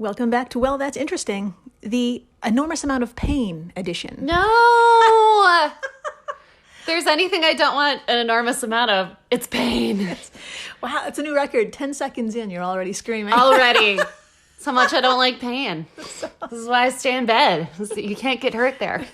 Welcome back to Well, That's Interesting, the enormous amount of pain edition. No! If there's anything I don't want an enormous amount of, it's pain. Wow, it's a new record. 10 seconds in, you're already screaming. Already. So much I don't like pain. This is why I stay in bed. You can't get hurt there.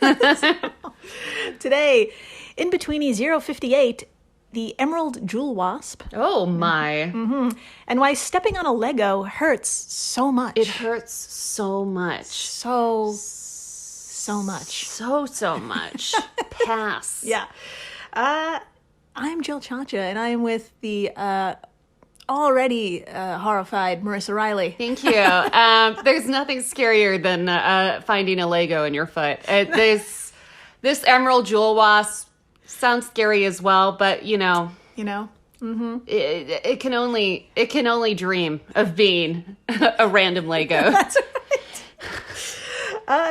Today, In-Betweeni 058, the Emerald Jewel Wasp. Oh, my. Mm-hmm. And why stepping on a Lego hurts so much. It hurts so much. So much. So much. Pass. Yeah. I'm Jill Chacha, and I am with the already horrified Marissa Riley. Thank you. There's nothing scarier than finding a Lego in your foot. This Emerald Jewel Wasp sounds scary as well, but Mm-hmm. it can only dream of being a random Lego. That's right.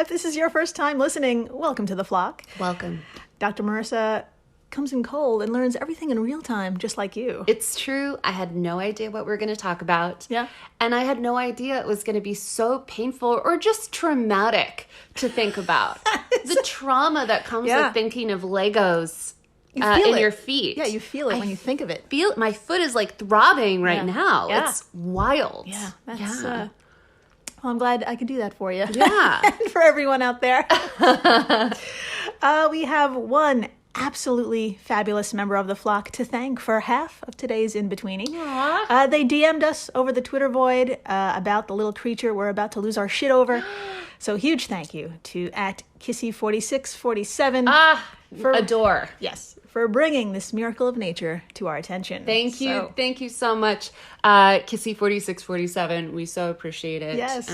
If this is your first time listening, welcome to the flock. Welcome. Dr. Marissa comes in cold and learns everything in real time, just like you. It's true. I had no idea what we were going to talk about. Yeah. And I had no idea it was going to be so painful or just traumatic to think about. The trauma that comes with thinking of Legos in your feet. Yeah, you feel it when you think of it. My foot is like throbbing right now. Yeah. It's wild. Yeah. That's, well, I'm glad I could do that for you. Yeah. And for everyone out there. We have one absolutely fabulous member of the flock to thank for half of today's In-Betweeni. They DM'd us over the Twitter void about the little creature we're about to lose our shit over. So huge thank you to @Kissy4647. Adore. Yes, for bringing this miracle of nature to our attention. Thank you. Thank you so much, Kissy4647. We so appreciate it. Yes.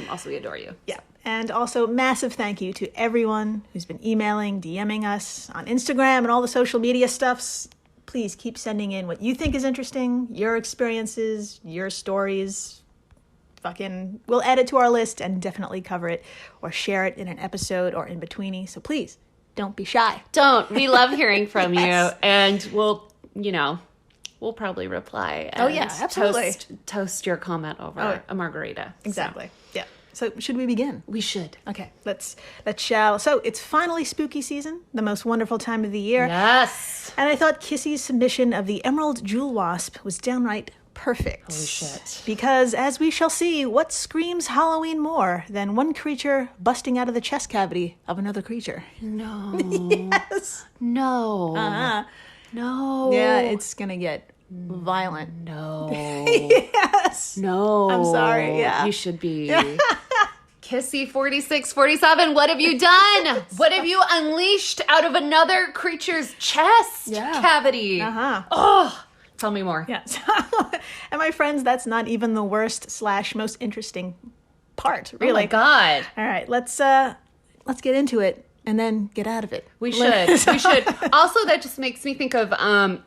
Also, we adore you. Yeah. And also massive thank you to everyone who's been emailing, DMing us on Instagram and all the social media stuffs. Please keep sending in what you think is interesting, your experiences, your stories. We'll add it to our list and definitely cover it or share it in an episode or In-Betweeni. So please, don't be shy. Don't. We love hearing from Yes. you. And we'll probably reply. And absolutely. Toast your comment over a margarita. Exactly. Yeah. So should we begin? We should. Okay, let's shall. So it's finally spooky season, the most wonderful time of the year. Yes. And I thought Kissy's submission of the Emerald Jewel Wasp was downright perfect. Holy shit. Because as we shall see, what screams Halloween more than one creature busting out of the chest cavity of another creature? No. Yes. No. Uh-huh. No. Yeah, it's gonna get violent. No. Yes. No. I'm sorry, yeah. You should be. Kissy4647, what have you done? What have you unleashed out of another creature's chest cavity? Uh-huh. Oh, tell me more. Yes. And my friends, that's not even the worst / most interesting part, really. Oh my God. All right, let's get into it and then get out of it. We should. We should. Also, that just makes me think of,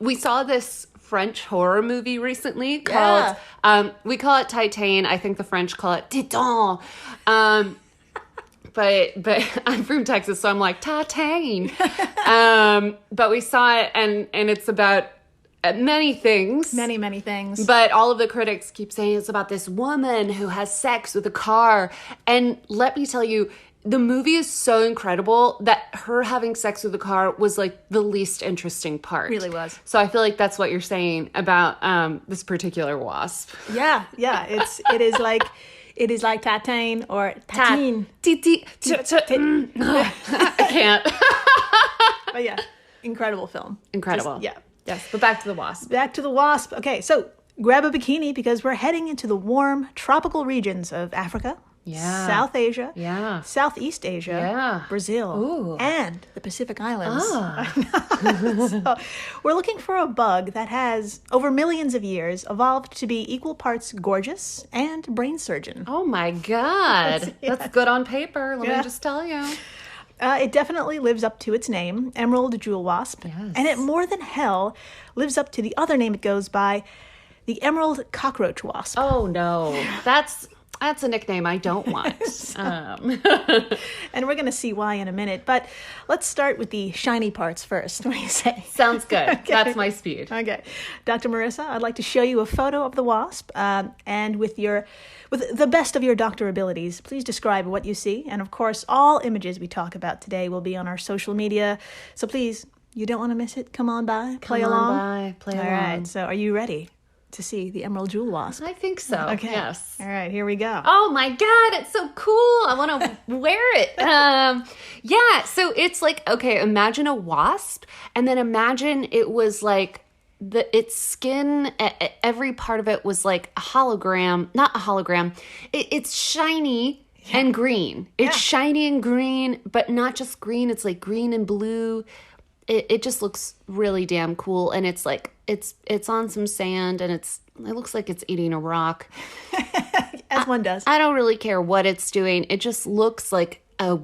we saw this French horror movie recently called, we call it Titan. I think the French call it Titan. But I'm from Texas, so I'm like, Titan. But we saw it, and it's about many things. Many things. But all of the critics keep saying it's about this woman who has sex with a car. And let me tell you, the movie is so incredible that her having sex with a car was like the least interesting part. Really was. So I feel like that's what you're saying about this particular wasp. Yeah. It is like Titan or Tatine. I can't. But yeah, incredible film. Incredible. Yeah. Yes, but back to the wasp. Back to the wasp. Okay, so grab a bikini because we're heading into the warm tropical regions of Africa. Yeah. South Asia. Yeah. Southeast Asia. Yeah. Brazil. Ooh. And the Pacific Islands. Ah. So we're looking for a bug that has, over millions of years, evolved to be equal parts gorgeous and brain surgeon. Oh my God. That's good on paper, let me just tell you. It definitely lives up to its name, Emerald Jewel Wasp. Yes. And it more than hell lives up to the other name it goes by, the Emerald Cockroach Wasp. Oh no. That's a nickname I don't want. And we're going to see why in a minute. But let's start with the shiny parts first. What do you say? Sounds good. Okay. That's my speed. Okay. Dr. Marissa, I'd like to show you a photo of the wasp. And with the best of your doctor abilities, please describe what you see. And of course, all images we talk about today will be on our social media. So please, you don't want to miss it. Come on by. Play along. Play along. All right. So are you ready to see the emerald jewel wasp? I think so. Okay. Yes. All right. Here we go. Oh my God, it's so cool. I want to wear it. Yeah, so it's like, okay, imagine a wasp, and then imagine it was like its skin, every part of it was like a hologram, not a hologram. It's shiny and green. It's shiny and green, but not just green. It's like green and blue. It just looks really damn cool, and it's like it's on some sand, and it looks like it's eating a rock. As one does. I don't really care what it's doing. It just looks like a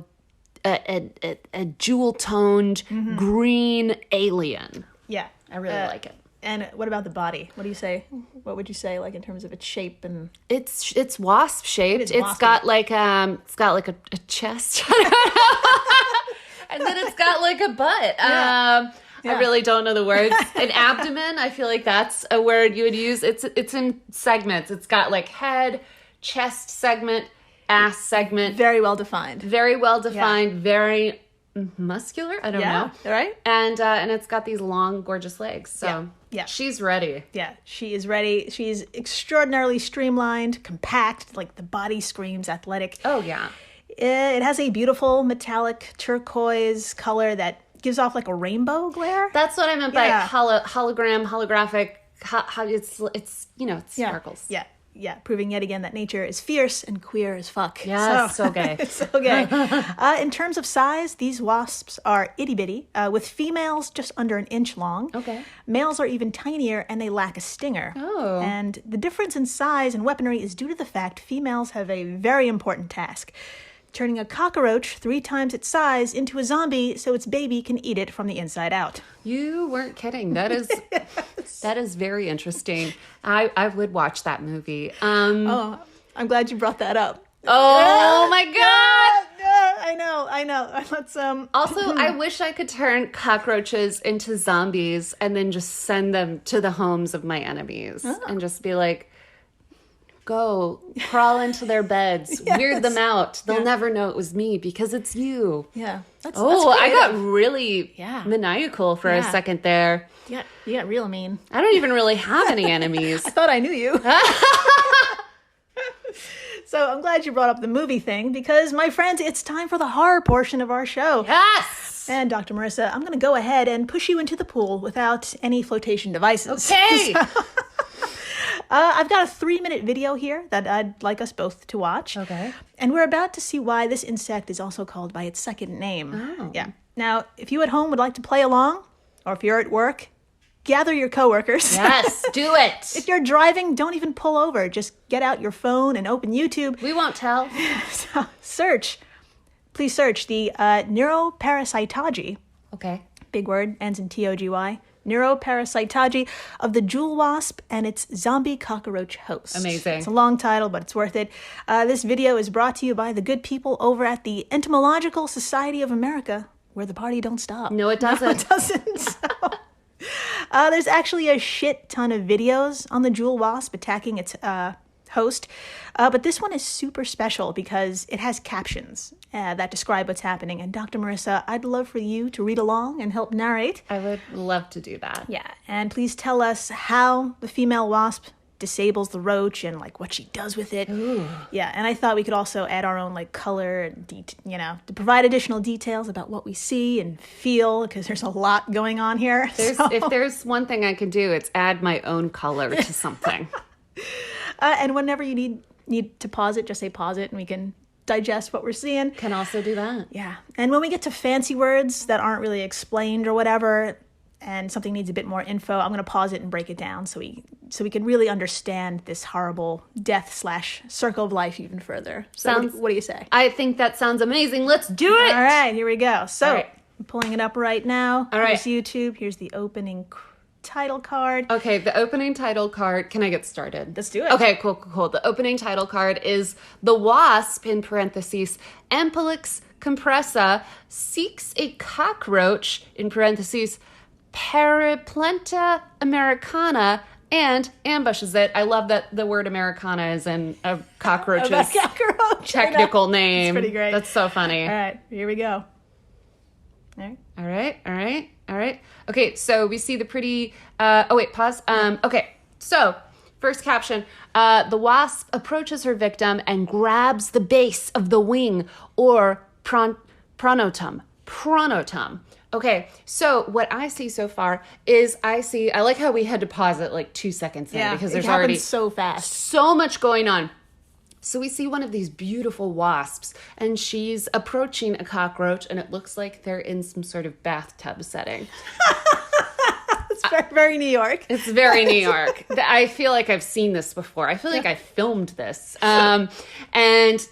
jewel toned green alien. Yeah, I really like it. And what about the body? What do you say? What would you say, like in terms of its shape and? It's wasp shaped. It's got like a chest. And then it's got like a butt. I really don't know the words. An abdomen, I feel like that's a word you would use. It's in segments. It's got like head, chest segment, ass segment. Very well defined. Very well defined. Very muscular. I don't know. Right. And it's got these long, gorgeous legs. So she's ready. Yeah, she is ready. She's extraordinarily streamlined, compact. Like the body screams athletic. Oh yeah. It has a beautiful metallic turquoise color that gives off like a rainbow glare. That's what I meant by hologram, holographic. It's sparkles. Yeah, proving yet again that nature is fierce and queer as fuck. Yeah, so gay. It's so gay. In terms of size, these wasps are itty-bitty, with females just under an inch long. Okay. Males are even tinier, and they lack a stinger. Oh. And the difference in size and weaponry is due to the fact females have a very important task: turning a cockroach 3 times its size into a zombie so its baby can eat it from the inside out. You weren't kidding. That is that is very interesting. I would watch that movie. I'm glad you brought that up. Oh my God! I know. Let's Also, I wish I could turn cockroaches into zombies and then just send them to the homes of my enemies and just be like, go crawl into their beds, weird them out. They'll never know it was me because it's you. Yeah. That's I got really maniacal for a second there. Yeah, you got real mean. I don't even really have any enemies. I thought I knew you. So I'm glad you brought up the movie thing because, my friends, it's time for the horror portion of our show. Yes! And Dr. Marissa, I'm going to go ahead and push you into the pool without any flotation devices. Okay! I've got a 3-minute video here that I'd like us both to watch. Okay. And we're about to see why this insect is also called by its second name. Oh. Yeah. Now, if you at home would like to play along, or if you're at work, gather your coworkers. Yes, do it. If you're driving, don't even pull over. Just get out your phone and open YouTube. We won't tell. So please search the neuroparasitology. Okay. Big word, ends in TOGY. Neuroparasitology of the jewel wasp and its zombie cockroach host. Amazing. It's a long title, but it's worth it. This video is brought to you by the good people over at the Entomological Society of America, where the party don't stop. No, it doesn't. No, it doesn't. So, there's actually a shit ton of videos on the jewel wasp attacking its host, but this one is super special because it has captions that describe what's happening. And Dr. Marissa, I'd love for you to read along and help narrate. I would love to do that. Yeah, and please tell us how the female wasp disables the roach and like what she does with it. Ooh. Yeah, and I thought we could also add our own like color and to provide additional details about what we see and feel, because there's a lot going on here. If there's one thing I can do, it's add my own color to something. And whenever you need to pause it, just say pause it, and we can digest what we're seeing. Can also do that. Yeah, and when we get to fancy words that aren't really explained or whatever, and something needs a bit more info, I'm going to pause it and break it down so we can really understand this horrible death/circle of life even further. So what do you say? I think that sounds amazing. Let's do it. All right, here we go. So I'm pulling it up right now. All right. Here's YouTube. Here's the opening title card. Okay, the opening title card. Can I get started? Let's do it. Okay, cool. The opening title card is the Wasp, in parentheses, Ampelix compressa, seeks a cockroach, in parentheses, Periplenta americana, and ambushes it. I love that the word Americana is in a cockroach's technical name. It's pretty great. That's so funny. All right, here we go. All right. Okay, so we see the pretty... pause. Okay, so first caption. The Wasp approaches her victim and grabs the base of the wing, or pronotum. Okay, so what I see so far is I like how we had to pause it like 2 seconds in because there's already so fast. So much going on. So we see one of these beautiful wasps, and she's approaching a cockroach, and it looks like they're in some sort of bathtub setting. It's very, very New York. It's very New York. I feel like I've seen this before. I feel like I filmed this. And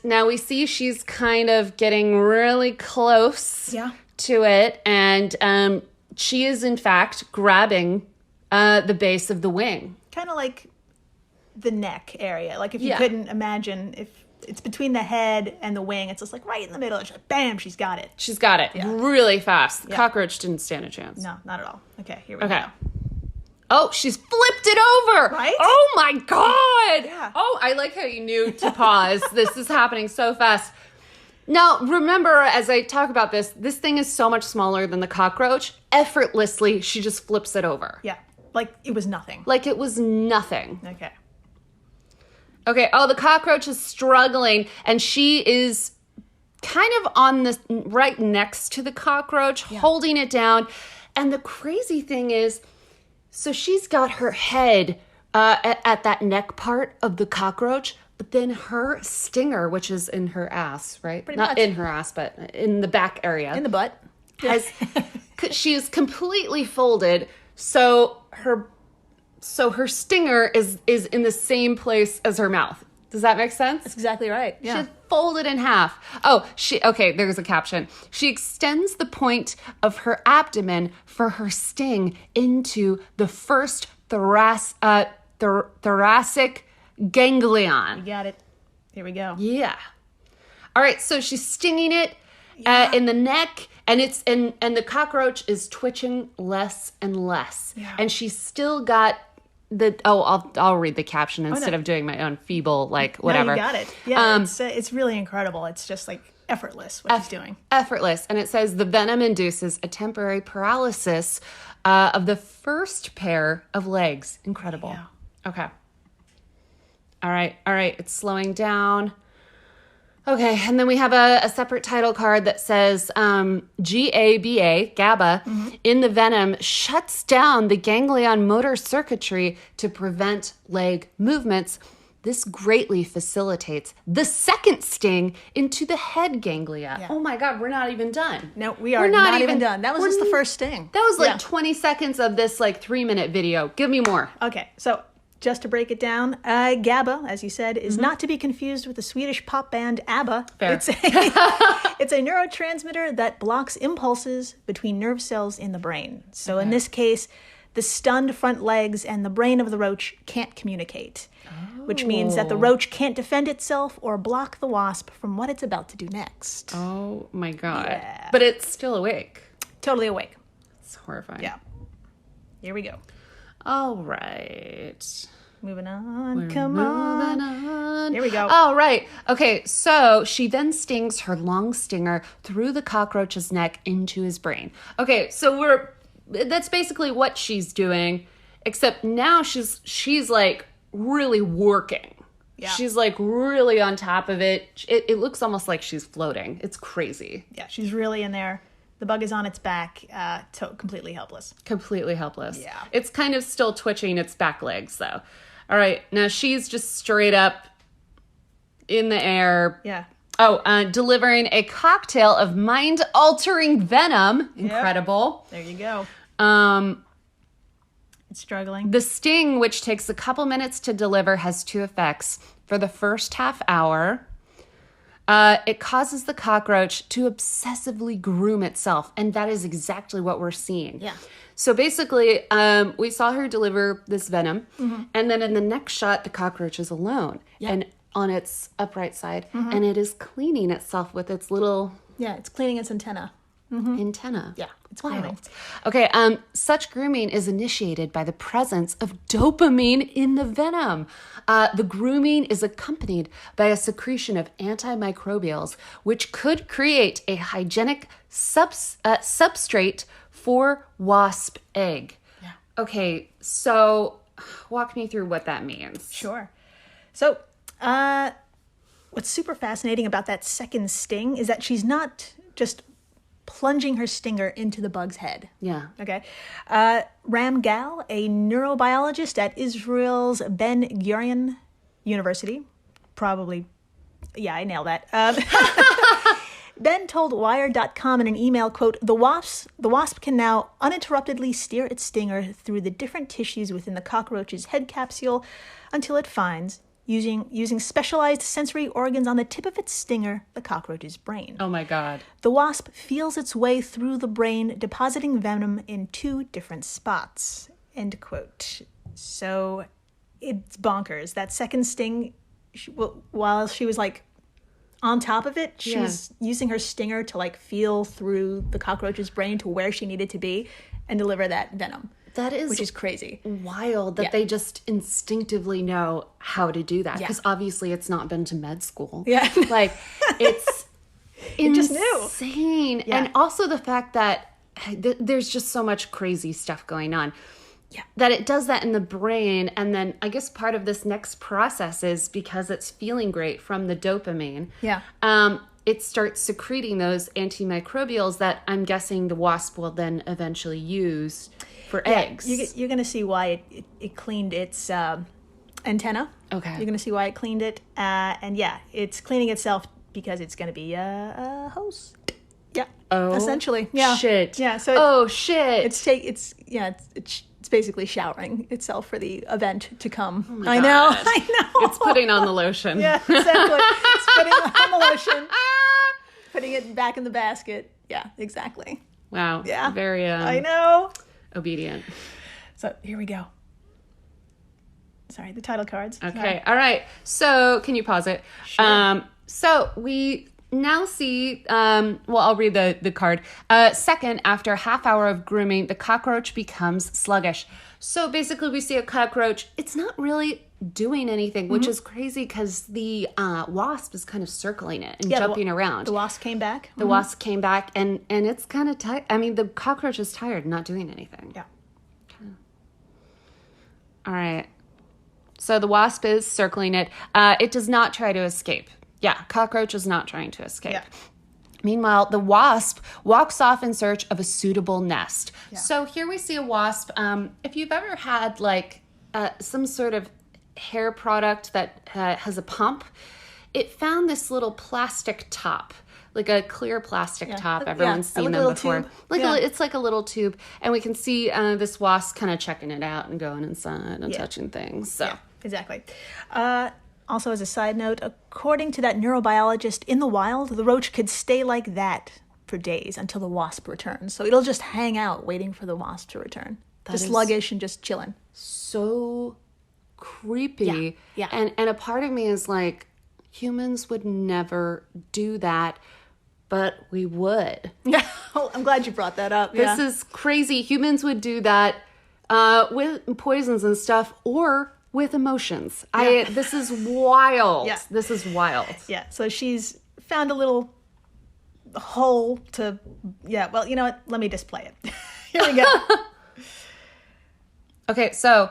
now we see she's kind of getting really close to it, and she is, in fact, grabbing the base of the wing. Kind of like the neck area. Like if you couldn't imagine, if it's between the head and the wing, it's just like right in the middle. It's like, bam, she's got it. She's got it really fast. The cockroach didn't stand a chance. No, not at all. Okay, here we go. Oh, she's flipped it over. Right? Oh my God. Yeah. Oh, I like how you knew to pause. This is happening so fast. Now, remember, as I talk about this thing is so much smaller than the cockroach. Effortlessly, she just flips it over. Yeah, like it was nothing. Like it was nothing. Okay, the cockroach is struggling, and she is kind of on the right next to the cockroach, holding it down. And the crazy thing is, so she's got her head at that neck part of the cockroach, but then her stinger, which is in her ass, right? Pretty Not much. in her ass, but in the back area. in the butt. She is completely folded, so her stinger is in the same place as her mouth. Does that make sense? That's exactly right. Yeah. She's folded in half. There's a caption. She extends the point of her abdomen for her sting into the first thoracic ganglion. You got it. Here we go. Yeah. All right, so she's stinging it in the neck, and the cockroach is twitching less and less. Yeah. And she's still got I'll read the caption instead of doing my own feeble, whatever. No, you got it. Yeah, it's really incredible. It's just like effortless what she's doing. Effortless. And it says the venom induces a temporary paralysis of the first pair of legs. Incredible. Yeah. Okay. All right. It's slowing down. Okay, and then we have a separate title card that says GABA, in the venom, shuts down the ganglion motor circuitry to prevent leg movements. This greatly facilitates the second sting into the head ganglia. Yeah. Oh my God, we're not even done. No, we're not even done. That was just the first sting. That was 20 seconds of this 3-minute video. Give me more. Okay, so just to break it down, GABA, as you said, is not to be confused with the Swedish pop band ABBA. Fair. It's a neurotransmitter that blocks impulses between nerve cells in the brain. So in this case, the stunned front legs and the brain of the roach can't communicate, which means that the roach can't defend itself or block the wasp from what it's about to do next. Oh my God. Yeah. But it's still awake. Totally awake. It's horrifying. Yeah. Here we go. All right. Moving on. Come on. Here we go. All right. Okay, so she then stings her long stinger through the cockroach's neck into his brain. Okay, so that's basically what she's doing, except now she's really working. Yeah. She's really on top of it. It looks almost like she's floating. It's crazy. Yeah, she's really in there. The bug is on its back, completely helpless. Completely helpless. Yeah. It's kind of still twitching its back legs, though. All right, now she's just straight up in the air. Yeah. Delivering a cocktail of mind-altering venom. Incredible. There you go. It's struggling. The sting, which takes a couple minutes to deliver, has two effects. For the first half hour, It causes the cockroach to obsessively groom itself. And that is exactly what we're seeing. Yeah. So basically, we saw her deliver this venom. And then in the next shot, the cockroach is alone. Yeah. And on its upright side. And it is cleaning itself with its little... Yeah, it's cleaning its antenna. Antenna. Yeah, it's Wild. grooming. Okay, such grooming is initiated by the presence of dopamine in the venom. The grooming is accompanied by a secretion of antimicrobials, which could create a hygienic substrate for wasp egg. Yeah. Okay, so walk me through what that means. Sure. So, what's super fascinating about that second sting is that she's not just plunging her stinger into the bug's head. Yeah. Okay. Ram Gal, a neurobiologist at Israel's Ben Gurion University, probably, yeah, I nailed that. Ben told Wired.com in an email, quote, the wasp can now uninterruptedly steer its stinger through the different tissues within the cockroach's head capsule until it finds, using specialized sensory organs on the tip of its stinger, the cockroach's brain. Oh my God. The wasp feels its way through the brain, depositing venom in 2 different spots, end quote. So it's bonkers. That second sting, while she was like on top of it, she was using her stinger to like feel through the cockroach's brain to where she needed to be and deliver that venom. Which is crazy. Wild that they just instinctively know how to do that. Because obviously it's not been to med school. Yeah. Like, it's just knew. insane. Yeah. And also the fact that there's just so much crazy stuff going on. Yeah. That it does that in the brain. And then I guess part of this next process is because it's feeling great from the dopamine. Yeah. It starts secreting those antimicrobials that I'm guessing the wasp will then eventually use for eggs. You're going to see why it cleaned its antenna. Okay. You're going to see why it cleaned it. And yeah, it's cleaning itself because it's going to be a host. Yeah. Oh, essentially. Yeah. Shit. Yeah. So shit. it's basically showering itself for the event to come. Oh my I know. God. I know. It's putting on the lotion. Yeah, exactly. It's putting on the lotion, putting it back in the basket. Yeah, exactly. Wow. Yeah. Very I know. obedient. So here we go. Sorry, the title cards. Okay. Sorry. All right. So can you pause it? Sure. So we now see, I'll read the card. Second, after a half hour of grooming, the cockroach becomes sluggish. So basically we see a cockroach. It's not really doing anything, which is crazy because the wasp is kind of circling it and jumping around. The wasp came back. The wasp came back and it's kind of tired. I mean, the cockroach is tired, not doing anything. Yeah. All right. So the wasp is circling it. It does not try to escape. Yeah, cockroach is not trying to escape. Yeah. Meanwhile, the wasp walks off in search of a suitable nest. Yeah. So here we see a wasp. If you've ever had like some sort of hair product that has a pump, it found this little plastic top, like a clear plastic top. Everyone's seen them before. Tube. It's like a little tube, and we can see this wasp kind of checking it out and going inside and touching things. So exactly. Also, as a side note, according to that neurobiologist, in the wild, the roach could stay like that for days until the wasp returns. So it'll just hang out waiting for the wasp to return. Just sluggish and just chilling. So creepy. Yeah. And a part of me is like, humans would never do that, but we would. Yeah. Well, I'm glad you brought that up. This is crazy. Humans would do that with poisons and stuff, or with emotions. This is wild. Yeah. This is wild. Yeah. So she's found a little hole to, well, you know what? Let me display it. Here we go. Okay, so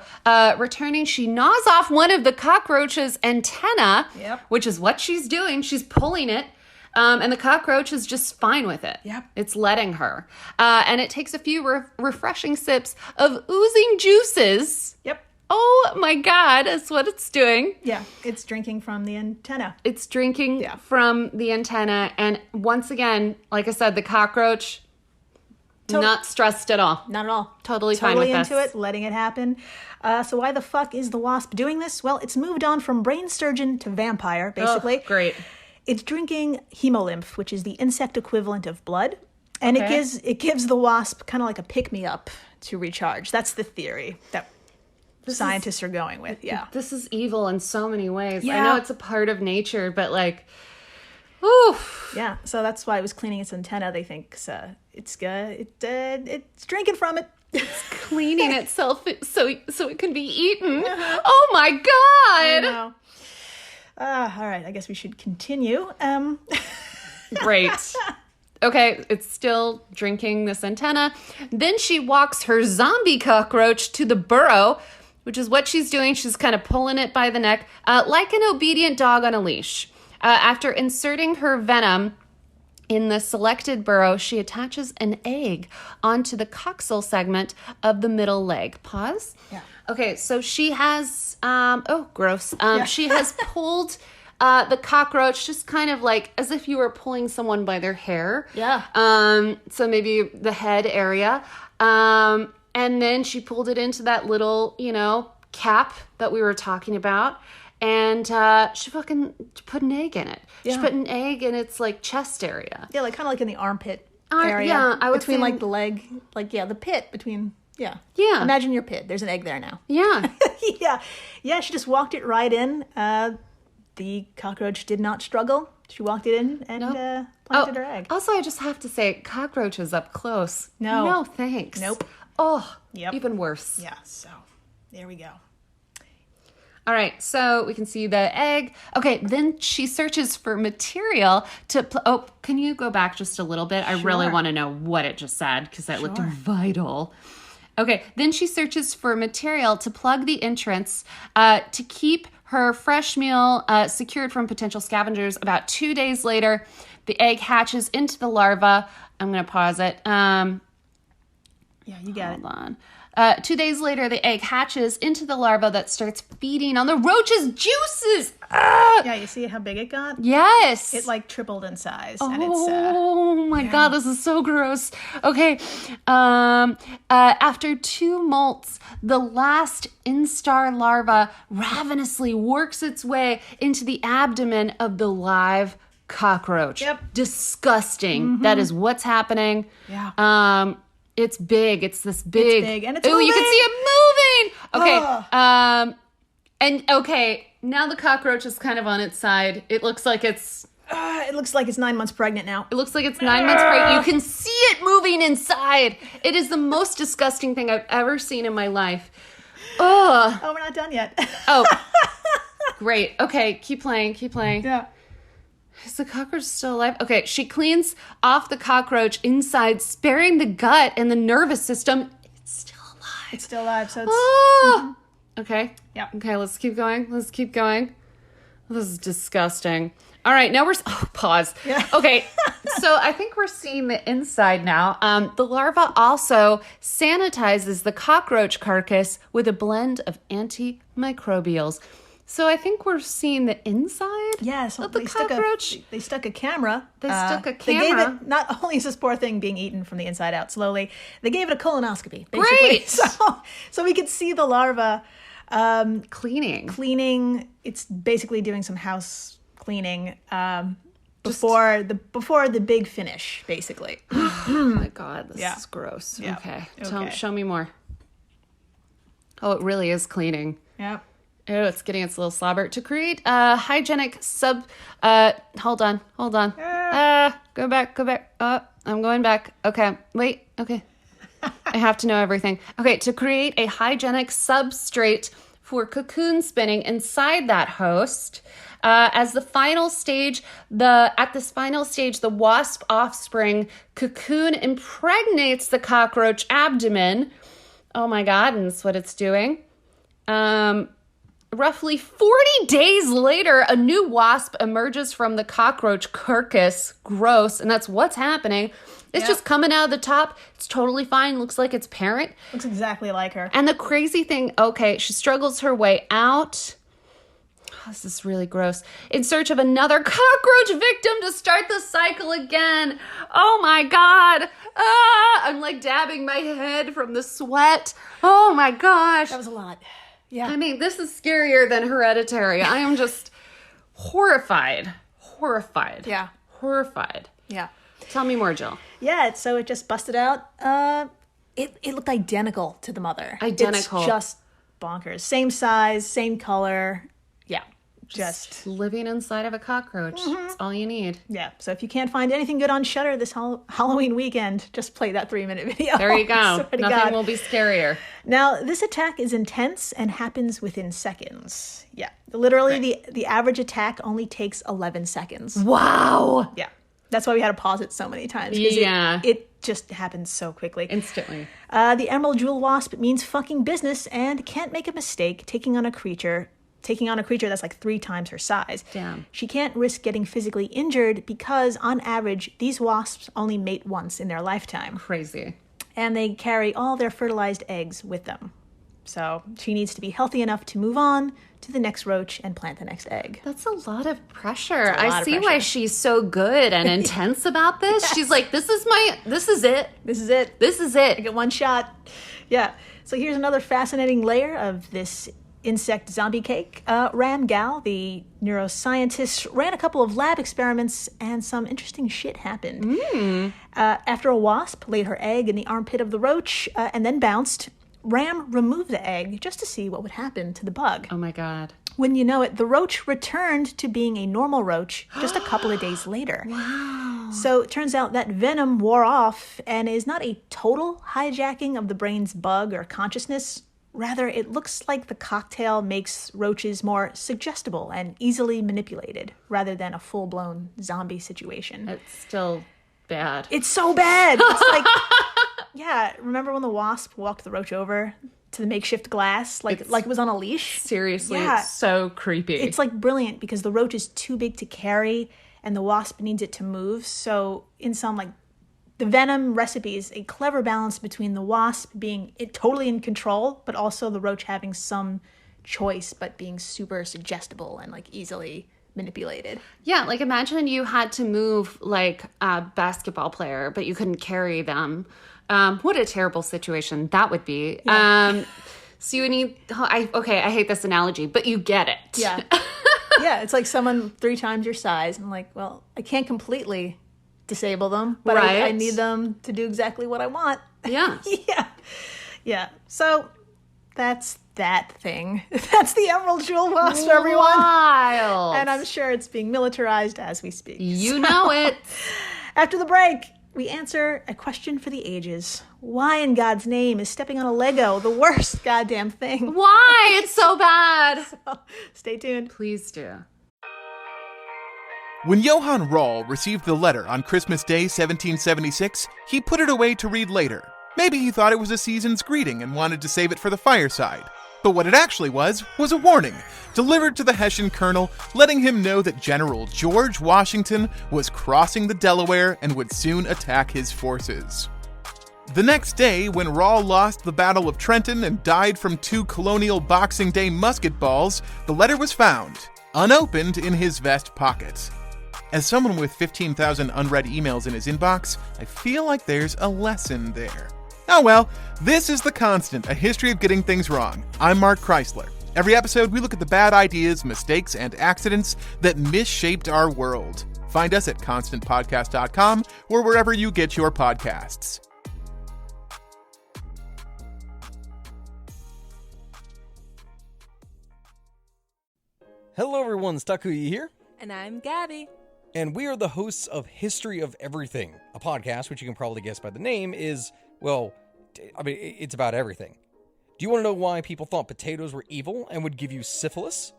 returning, she gnaws off one of the cockroach's antenna, which is what she's doing. She's pulling it, and the cockroach is just fine with it. Yep. It's letting her. And it takes a few refreshing sips of oozing juices. Yep. Oh my God, that's what it's doing. Yeah, it's drinking from the antenna. It's drinking from the antenna. And once again, like I said, the cockroach, not stressed at all. Not at all. Totally fine with this. Into it, letting it happen. So why the fuck is the wasp doing this? Well, it's moved on from brain surgeon to vampire, basically. Oh, great. It's drinking hemolymph, which is the insect equivalent of blood. And it gives the wasp kind of like a pick-me-up to recharge. That's the theory that scientists are going with. Yeah. This is evil in so many ways. Yeah. I know it's a part of nature, but like, oof. Yeah. So that's why it was cleaning its antenna. They think it's drinking from it. It's cleaning itself so it can be eaten. Oh my God. I know. All right. I guess we should continue. Great. Okay, it's still drinking this antenna. Then she walks her zombie cockroach to the burrow, which is what she's doing. She's kind of pulling it by the neck, like an obedient dog on a leash. After inserting her venom in the selected burrow, she attaches an egg onto the coxal segment of the middle leg. Pause. Yeah. Okay, so she has, gross. She has pulled the cockroach just kind of like as if you were pulling someone by their hair. Yeah. So maybe the head area. And then she pulled it into that little, cap that we were talking about. And she fucking put an egg in it. Yeah. She put an egg in its like chest area. Yeah, like kind of like in the armpit area. Yeah, I would between think, like the leg, the pit between. Yeah. Yeah. Imagine your pit. There's an egg there now. Yeah. Yeah. She just walked it right in. The cockroach did not struggle. She walked it in and planted her egg. Also, I just have to say, cockroaches up close. No. No, thanks. Nope. Oh, Yep. Even worse. Yeah. So there we go. All right, so we can see the egg. Okay, then she searches for material to... can you go back just a little bit? I really want to know what it just said because that looked vital. Okay, then she searches for material to plug the entrance to keep her fresh meal secured from potential scavengers. About 2 days later, the egg hatches into the larva. I'm going to pause it. Yeah, you got it. Hold on. 2 days later, the egg hatches into the larva that starts feeding on the roach's juices. Yeah, you see how big it got? Yes. It like tripled in size. Oh And it's, my God, this is so gross. Okay. After 2 molts, the last instar larva ravenously works its way into the abdomen of the live cockroach. Yep. Disgusting. That is what's happening. Yeah. It's big. It's this big. It's big and it's Ooh, you can moving. see it moving. Okay. Now the cockroach is kind of on its side. It looks like it's 9 months pregnant now. It looks like it's 9 months pregnant. You can see it moving inside. It is the most disgusting thing I've ever seen in my life. Ugh. Oh, we're not done yet. Oh, great. Okay, keep playing. Yeah. Is the cockroach still alive? Okay, she cleans off the cockroach inside, sparing the gut and the nervous system. It's still alive. It's still alive, so it's... Oh. Okay. Yeah. Okay, let's keep going. This is disgusting. All right, now pause. Yeah. Okay, so I think we're seeing the inside now. The larva also sanitizes the cockroach carcass with a blend of antimicrobials. So I think we're seeing the inside of the cockroach. They stuck a camera. They stuck a They gave camera. it, not only is this poor thing being eaten from the inside out slowly, they gave it a colonoscopy, basically. Great! So we could see the larva Cleaning. It's basically doing some house cleaning before the big finish, basically. Oh my God, this Yeah. is gross. Yeah. Okay. Okay. Show me more. Oh, it really is cleaning. Yeah. Oh, it's getting its little slobber. To create a hygienic hold on. Go back. I'm going back. Okay, wait, okay. I have to know everything. Okay, to create a hygienic substrate for cocoon spinning inside that host. At this final stage, the wasp offspring cocoon impregnates the cockroach abdomen. Oh my God, and that's what it's doing. Roughly 40 days later, a new wasp emerges from the cockroach carcass. Gross. And that's what's happening. It's just coming out of the top. It's totally fine. Looks like its parent. Looks exactly like her. And the crazy thing, she struggles her way out. Oh, this is really gross. In search of another cockroach victim to start the cycle again. Oh my God. I'm like dabbing my head from the sweat. Oh my gosh. That was a lot. Yeah. I mean, this is scarier than Hereditary. I am just horrified. horrified. Yeah. Horrified. Yeah. Tell me more, Jill. Yeah, so it just busted out. It looked identical to the mother. Identical. It's just bonkers. Same size, same color. Yeah. Just living inside of a cockroach. That's all you need. yeah. So if you can't find anything good on Shudder this Halloween weekend, just play that 3-minute video. There you go. Swear to Nothing God. will be scarier. Now, this attack is intense and happens within seconds. Yeah. Literally, the average attack only takes 11 seconds. Wow. Yeah. That's why we had to pause it so many times. Yeah. It just happens so quickly. Instantly. The Emerald Jewel Wasp means fucking business and can't make a mistake taking on a creature that's like 3 times her size. Damn. She can't risk getting physically injured because, on average, these wasps only mate once in their lifetime. Crazy. And they carry all their fertilized eggs with them. So she needs to be healthy enough to move on to the next roach and plant the next egg. That's a lot of pressure. I see why she's so good and intense about this. Yes. She's like, this is it. This is it. This is it. I get one shot. Yeah. So here's another fascinating layer of this insect zombie cake. Ram Gal, the neuroscientist, ran a couple of lab experiments and some interesting shit happened. After a wasp laid her egg in the armpit of the roach and then bounced, Ram removed the egg just to see what would happen to the bug. Oh my God. When you know it, the roach returned to being a normal roach just a couple of days later. Wow. So it turns out that venom wore off and is not a total hijacking of the brain's bug or consciousness. Rather, it looks like the cocktail makes roaches more suggestible and easily manipulated rather than a full-blown zombie situation. It's still bad. It's so bad. It's like, yeah, remember when the wasp walked the roach over to the makeshift glass like it was on a leash? Seriously, Yeah. It's so creepy. It's like brilliant because the roach is too big to carry and the wasp needs it to move. So in some the venom recipe is a clever balance between the wasp being totally in control, but also the roach having some choice, but being super suggestible and easily manipulated. Yeah, imagine you had to move like a basketball player, but you couldn't carry them. What a terrible situation that would be. Yeah. So you need, I hate this analogy, but you get it. Yeah. Yeah, it's like someone 3 times your size. I'm like, well, I can't completely disable them, but right. I need them to do exactly what I want. Yeah. Yeah. Yeah. So that's that thing. That's the Emerald Jewel Wasp, everyone. Wild. And I'm sure it's being militarized as we speak. You know it. After the break, we answer a question for the ages. Why in God's name is stepping on a Lego the worst goddamn thing? Why? It's so bad. So, stay tuned. Please do. When Johann Rall received the letter on Christmas Day 1776, he put it away to read later. Maybe he thought it was a season's greeting and wanted to save it for the fireside. But what it actually was a warning, delivered to the Hessian colonel, letting him know that General George Washington was crossing the Delaware and would soon attack his forces. The next day, when Rall lost the Battle of Trenton and died from 2 colonial Boxing Day musket balls, the letter was found, unopened in his vest pocket. As someone with 15,000 unread emails in his inbox, I feel like there's a lesson there. Oh well, this is The Constant, a history of getting things wrong. I'm Mark Chrysler. Every episode, we look at the bad ideas, mistakes, and accidents that misshaped our world. Find us at constantpodcast.com or wherever you get your podcasts. Hello everyone, Takuya here. And I'm Gabby. And we are the hosts of History of Everything, a podcast which you can probably guess by the name is, well, it's about everything. Do you want to know why people thought potatoes were evil and would give you syphilis?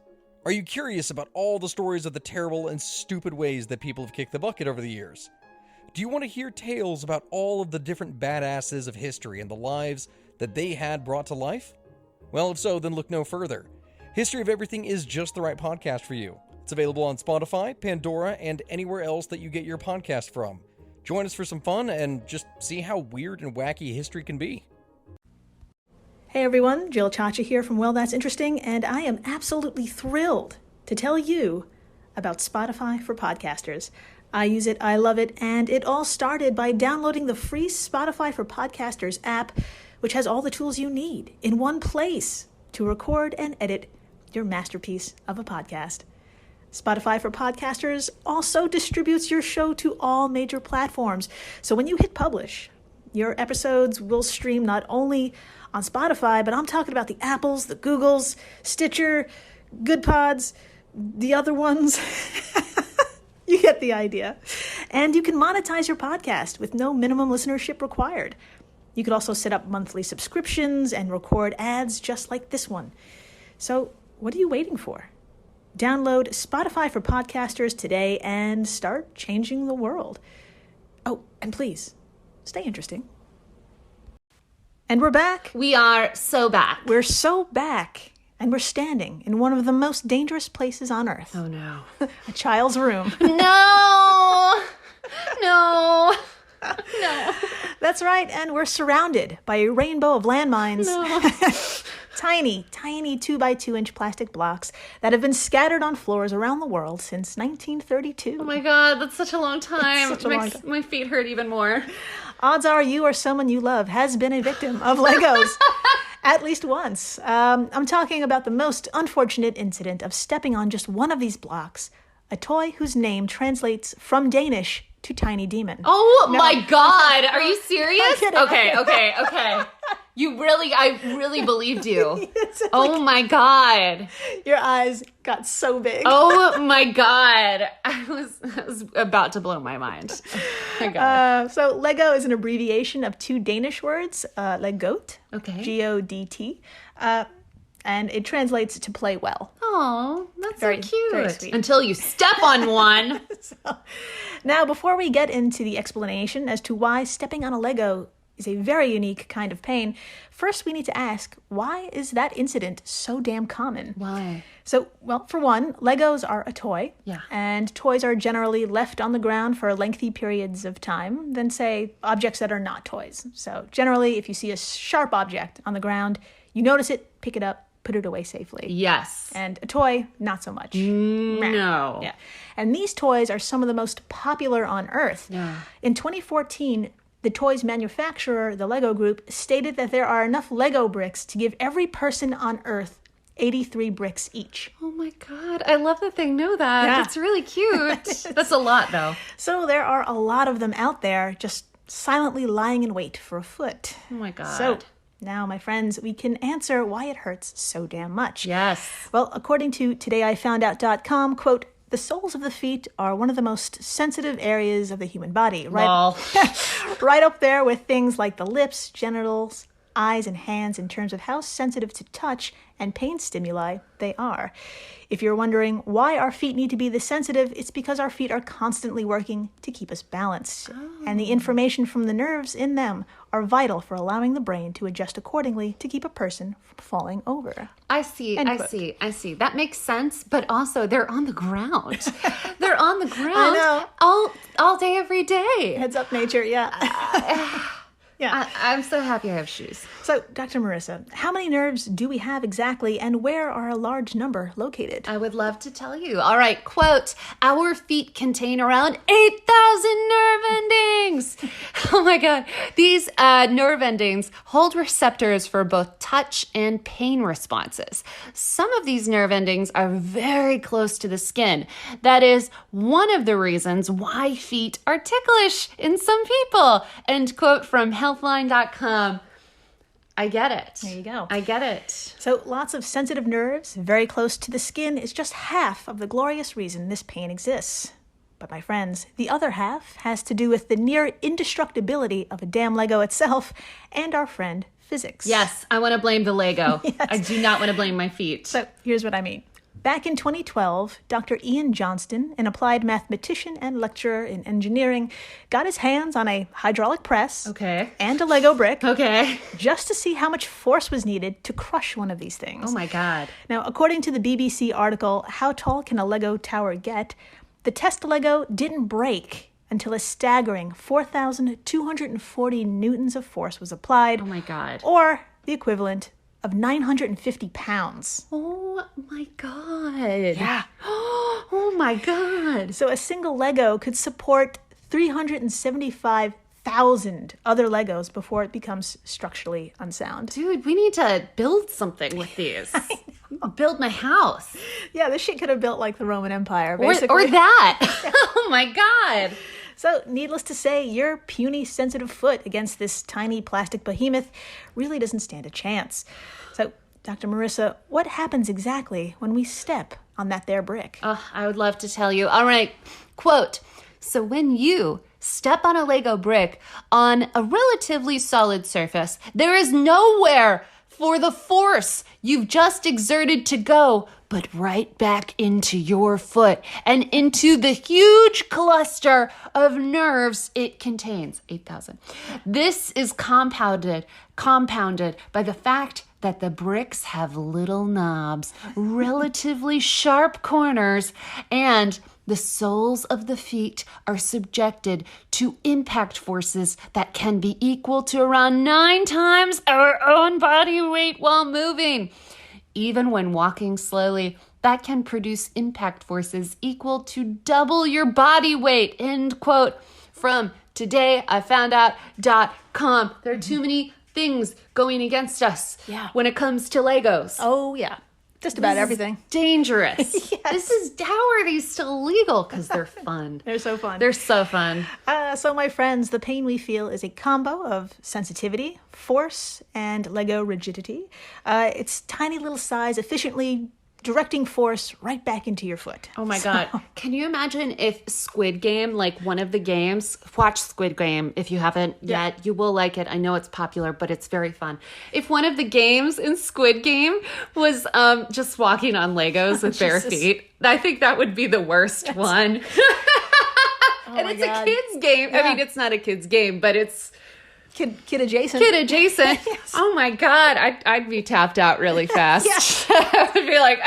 Are you curious about all the stories of the terrible and stupid ways that people have kicked the bucket over the years? Do you want to hear tales about all of the different badasses of history and the lives that they had brought to life? Well, if so, then look no further. History of Everything is just the right podcast for you. It's available on Spotify, Pandora, and anywhere else that you get your podcast from. Join us for some fun and just see how weird and wacky history can be. Hey everyone, Jill Chacha here from Well, That's Interesting, and I am absolutely thrilled to tell you about Spotify for podcasters. I use it, I love it, and it all started by downloading the free Spotify for Podcasters app, which has all the tools you need in one place to record and edit your masterpiece of a podcast. Spotify for Podcasters also distributes your show to all major platforms. So when you hit publish, your episodes will stream not only on Spotify, but I'm talking about the Apples, the Googles, Stitcher, Good Pods, the other ones. You get the idea. And you can monetize your podcast with no minimum listenership required. You could also set up monthly subscriptions and record ads just like this one. So what are you waiting for? Download Spotify for Podcasters today and start changing the world. Oh, and please, stay interesting. And we're back. We are so back. We're so back. And we're standing in one of the most dangerous places on Earth. Oh, no. A child's room. No. No. No. That's right. And we're surrounded by a rainbow of landmines. No. Tiny 2x2-inch plastic blocks that have been scattered on floors around the world since 1932. Oh my God, that's such a long time. Such a long time. My feet hurt even more. Odds are you or someone you love has been a victim of Legos at least once. I'm talking about the most unfortunate incident of stepping on just one of these blocks, a toy whose name translates from Danish to Tiny Demon. Oh my God, are you serious? I'm kidding. Okay. I really believed you. Oh my God. Your eyes got so big. Oh my God. I was about to blow my mind. Oh my God. So Lego is an abbreviation of two Danish words, legot, Okay. G-O-D-T, and it translates to play well. Oh, that's Very- so cute. very sweet. Until you step on one. Now, before we get into the explanation as to why stepping on a Lego is a very unique kind of pain, first we need to ask, why is that incident so damn common? Why? So, well, for one, Legos are a toy. Yeah. And toys are generally left on the ground for lengthy periods of time than, say, objects that are not toys. So, generally, if you see a sharp object on the ground, you notice it, pick it up, put it away safely. Yes. And a toy, not so much. No. Yeah. And these toys are some of the most popular on Earth. Yeah. In 2014, the toys manufacturer, the Lego Group, stated that there are enough Lego bricks to give every person on Earth 83 bricks each. Oh my God. I love that they know that. Yeah. It's really cute. That's a lot though. So there are a lot of them out there just silently lying in wait for a foot. Oh my God. So now, my friends, we can answer why it hurts so damn much. Yes. Well, according to todayifoundout.com, quote, the soles of the feet are one of the most sensitive areas of the human body, right? Lol. Right up there with things like the lips, genitals, eyes, and hands in terms of how sensitive to touch and pain stimuli they are. If you're wondering why our feet need to be this sensitive, it's because our feet are constantly working to keep us balanced. And the information from the nerves in them are vital for allowing the brain to adjust accordingly to keep a person from falling over. I see. End I quote. see. That makes sense, but also they're on the ground. They're on the ground I know. all day, every day. Heads up, nature, yeah. Yeah. I'm so happy I have shoes. So, Dr. Marissa, how many nerves do we have exactly, and where are a large number located? I would love to tell you. All right, quote, our feet contain around 8,000 nerve endings. Oh my God. These nerve endings hold receptors for both touch and pain responses. Some of these nerve endings are very close to the skin. That is one of the reasons why feet are ticklish in some people. End quote from healthline.com. I get it. There you go. I get it. So, lots of sensitive nerves very close to the skin is just half of the glorious reason this pain exists. But my friends, the other half has to do with the near indestructibility of a damn Lego itself and our friend physics. Yes, I want to blame the Lego. Yes. I do not want to blame my feet. So, here's what I mean. Back in 2012, Dr. Ian Johnston, an applied mathematician and lecturer in engineering, got his hands on a hydraulic press Okay. and a Lego brick Okay. just to see how much force was needed to crush one of these things. Oh my God. Now, according to the BBC article, How Tall Can a Lego Tower Get?, the test Lego didn't break until a staggering 4,240 newtons of force was applied. Oh my God. Or the equivalent of 950 pounds. Oh my God. Yeah. Oh my God. So a single Lego could support 375,000 other Legos before it becomes structurally unsound. Dude, we need to build something with these. build my house. Yeah, this shit could have built like the Roman Empire, Or basically. that. Oh my God. So, needless to say, your puny, sensitive foot against this tiny plastic behemoth really doesn't stand a chance. So, Dr. Marissa, what happens exactly when we step on that there brick? I would love to tell you. All right. Quote, so when you step on a Lego brick on a relatively solid surface, there is nowhere for the force you've just exerted to go, but right back into your foot and into the huge cluster of nerves it contains, 8,000. This is compounded by the fact that the bricks have little knobs, relatively sharp corners, and the soles of the feet are subjected to impact forces that can be equal to around 9 times our own body weight while moving. Even when walking slowly, that can produce impact forces equal to double your body weight. End quote. From todayifoundout.com. There are too many things going against us when it comes to Legos. Oh, yeah. Just about everything. Dangerous. Yes. This is, how are these still legal? Because they're fun. They're so fun. They're so fun. So, my friends, the pain we feel is a combo of sensitivity, force, and Lego rigidity. Its tiny little size efficiently directing force right back into your foot. Oh my God. Can you imagine if Squid Game, like one of the games, watch Squid Game if you haven't yet, you will like it. I know it's popular, but it's very fun. If one of the games in Squid Game was just walking on Legos with bare feet, I think that would be the worst one. And it's a kid's game. Yeah. I mean, it's not a kid's game, but it's Kid adjacent. Yes. Oh my God, I'd be tapped out really fast. I would be like,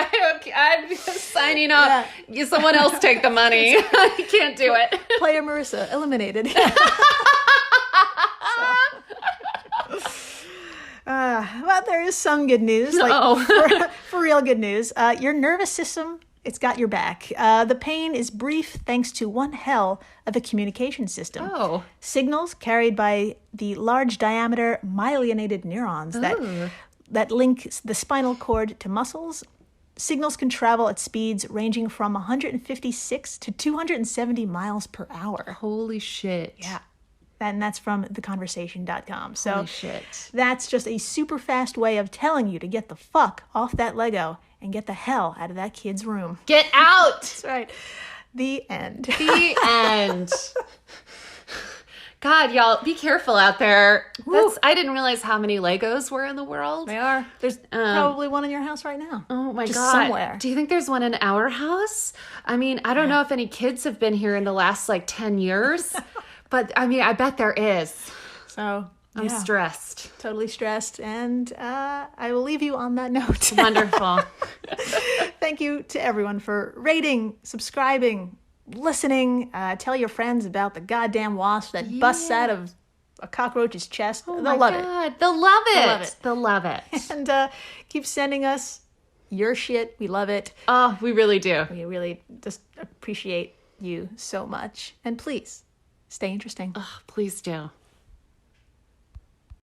I'd be signing up. Someone else take the money. I can't do it. Player Marissa eliminated. Well, there is some good news. For real good news. Your nervous system, it's got your back. The pain is brief thanks to one hell of a communication system. Oh. Signals carried by the large diameter myelinated neurons that link the spinal cord to muscles. Signals can travel at speeds ranging from 156 to 270 miles per hour. Holy shit. Yeah. And that's from theconversation.com. So Holy shit. that's just a super fast way of telling you to get the fuck off that Lego and get the hell out of that kid's room. Get out. That's right. The end. The end. God, y'all, be careful out there. I didn't realize how many Legos were in the world. They are. There's probably one in your house right now. Oh my Just God. somewhere. Do you think there's one in our house? I mean, I don't know if any kids have been here in the last 10 years, but I mean, I bet there is. So I'm stressed. Totally stressed. And I will leave you on that note. Wonderful. Thank you to everyone for rating, subscribing, listening. Tell your friends about the goddamn wasp that busts out of a cockroach's chest. Oh They'll love it. They'll love it. They'll love it. And keep sending us your shit. We love it. Oh, we really do. We really just appreciate you so much. And please, stay interesting. Oh, please do.